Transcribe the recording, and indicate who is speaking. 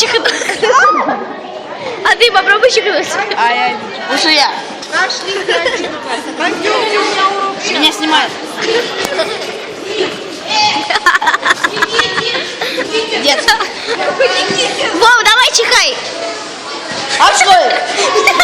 Speaker 1: чихнуть. А ты попробуй чихнуть.
Speaker 2: А я... Лучше я. Меня снимают. Дед.
Speaker 1: Вов, давай чихай.
Speaker 2: А что?